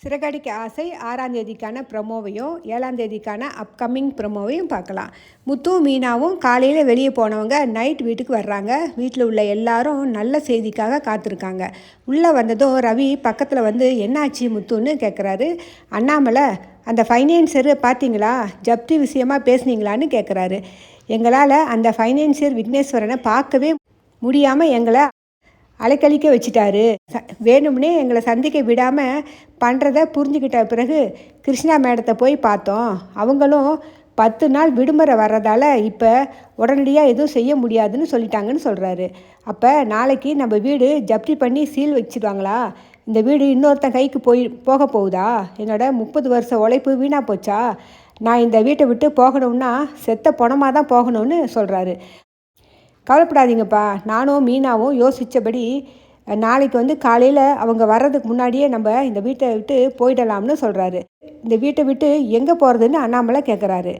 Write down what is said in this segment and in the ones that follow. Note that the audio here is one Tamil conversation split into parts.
சிறகடிக்க ஆசை 6ஆம் தேதிக்கான ப்ரொமோவையும் 7ஆம் தேதிக்கான அப்கமிங் ப்ரொமோவையும் பார்க்கலாம். முத்து மீனாவும் காலையில் வெளியே போனவங்க நைட் வீட்டுக்கு வர்றாங்க. வீட்டில் உள்ள எல்லாரும் நல்ல செய்திக்காக காத்திருக்காங்க. உள்ளே வந்ததும் ரவி பக்கத்தில் வந்து என்னாச்சு முத்துன்னு கேட்குறாரு. அண்ணாமலை, அந்த ஃபைனான்சரு பார்த்தீங்களா, ஜப்தி விஷயமாக பேசுனீங்களான்னு கேட்குறாரு. எங்களால் அந்த ஃபைனான்சியர் விக்னேஸ்வரனை பார்க்கவே முடியாமல் எங்களை அலைக்கழிக்க வச்சுட்டாரு. வேணும்னே எங்களை சந்திக்க விடாமல் பண்ணுறத புரிஞ்சுக்கிட்ட பிறகு கிருஷ்ணா மேடத்தை போய் பார்த்தோம். அவங்களும் 10 நாள் விடுமுறை வர்றதால இப்போ உடனடியாக எதுவும் செய்ய முடியாதுன்னு சொல்லிட்டாங்கன்னு சொல்கிறாரு. அப்போ நாளைக்கு நம்ம வீடு ஜப்தி பண்ணி சீல் வச்சுடுவாங்களா? இந்த வீடு இன்னொருத்தன் கைக்கு போக போகுதா? என்னோட 30 வருஷ உழைப்பு வீணாக போச்சா? நான் இந்த வீட்டை விட்டு போகணும்னா செத்த பணமாக தான் போகணும்னு சொல்கிறாரு. கவலைப்படாதீங்கப்பா, நானும் மீனாவும் யோசித்தபடி நாளைக்கு வந்து காலையில் அவங்க வர்றதுக்கு முன்னாடியே நம்ம இந்த வீட்டை விட்டு போயிடலாம்னு சொல்கிறாரு. இந்த வீட்டை விட்டு எங்கே போகிறதுன்னு அண்ணாமலை கேட்குறாரு.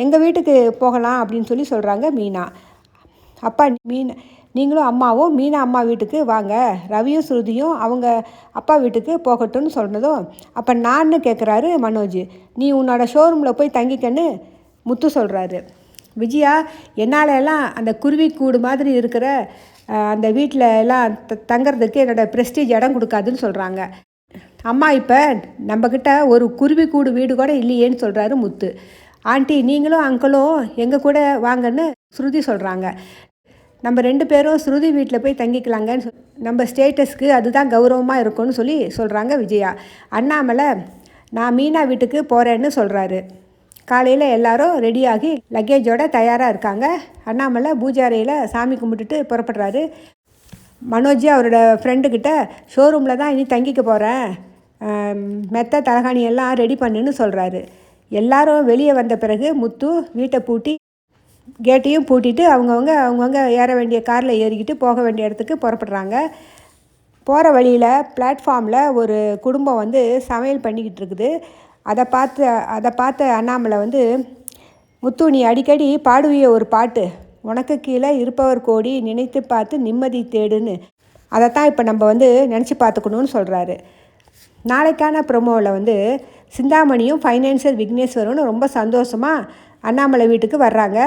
எங்கள் வீட்டுக்கு போகலாம் அப்படின்னு சொல்கிறாங்க மீனா. அப்பா, நீங்களும் அம்மாவும் மீனா அம்மா வீட்டுக்கு வாங்க, ரவியும் ஸ்ருதியும் அவங்க அப்பா வீட்டுக்கு போகட்டும்னு சொன்னதும் அப்போ நான்னு கேட்குறாரு மனோஜ். நீ உன்னோட ஷோரூமில் போய் தங்கிக்கன்னு முத்து சொல்கிறாரு. விஜயா, என்னால் எல்லாம் அந்த குருவி கூடு மாதிரி இருக்கிற அந்த வீட்டில் எல்லாம் தங்கிறதுக்கு என்னோடய ப்ரெஸ்டீஜ் இடம் கொடுக்காதுன்னு சொல்கிறாங்க. அம்மா, இப்போ நம்மக்கிட்ட ஒரு குருவி கூடு வீடு கூட இல்லையேன்னு சொல்கிறாரு முத்து. ஆண்டி, நீங்களும் அங்கிளும் எங்கள் கூட வாங்கன்னு ஸ்ருதி சொல்கிறாங்க. நம்ம 2 பேரும் ஸ்ருதி வீட்டில் போய் தங்கிக்கலாங்கன்னு நம்ம ஸ்டேட்டஸ்க்கு அதுதான் கௌரவமாக இருக்கும்னு சொல்கிறாங்க விஜயா. அண்ணாமலை, நான் மீனா வீட்டுக்கு போகிறேன்னு சொல்கிறாரு. காலையில் எல்லாரும் ரெடியாகி லக்கேஜோடு தயாராக இருக்காங்க. அண்ணாமலை பூஜை அறையில் சாமி கும்பிட்டுட்டு புறப்படுறாரு. மனோஜ் அவரோட ஃப்ரெண்டுக்கிட்ட ஷோரூமில் தான் இனி தங்கிக்க போகிறேன், மெத்த தலகாணியெல்லாம் ரெடி பண்ணுன்னு சொல்கிறாரு. எல்லாரும் வெளியே வந்த பிறகு முத்து வீட்டை பூட்டி கேட்டையும் பூட்டிட்டு அவங்கவுங்க ஏற வேண்டிய காரில் ஏறிக்கிட்டு போக வேண்டிய இடத்துக்கு புறப்படுறாங்க. போகிற வழியில் பிளாட்ஃபார்மில் ஒரு குடும்பம் வந்து சமையல் பண்ணிக்கிட்டு இருக்குது. அதை பார்த்த அண்ணாமலை வந்து, முத்து, நீ அடிக்கடி பாடுவிய ஒரு பாட்டு, உனக்கு கீழே இருப்பவர் கோடி நினைத்து பார்த்து நிம்மதி தேடுன்னு, அதைத்தான் இப்போ நம்ம வந்து நினச்சி பார்த்துக்கணுன்னு சொல்கிறாரு. நாளைக்கான ப்ரொமோவில் வந்து சிந்தாமணியும் ஃபைனான்சர் விக்னேஸ்வரனும் ரொம்ப சந்தோஷமாக அண்ணாமலை வீட்டுக்கு வர்றாங்க.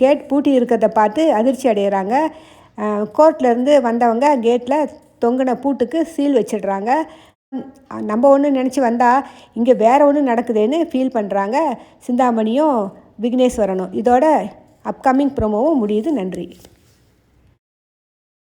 கேட் பூட்டி இருக்கிறத பார்த்து அதிர்ச்சி அடைகிறாங்க. கோர்ட்லேருந்து வந்தவங்க கேட்டில் தொங்கின பூட்டுக்கு சீல் வச்சிடுறாங்க. நம்ம ஒன்று நினச்சி வந்தால் இங்கே வேறு ஒன்று நடக்குதுன்னு ஃபீல் பண்ணுறாங்க சிந்தாமணியும் விக்னேஸ்வரனும். இதோட அப்கமிங் ப்ரோமோவும் முடியுது. நன்றி.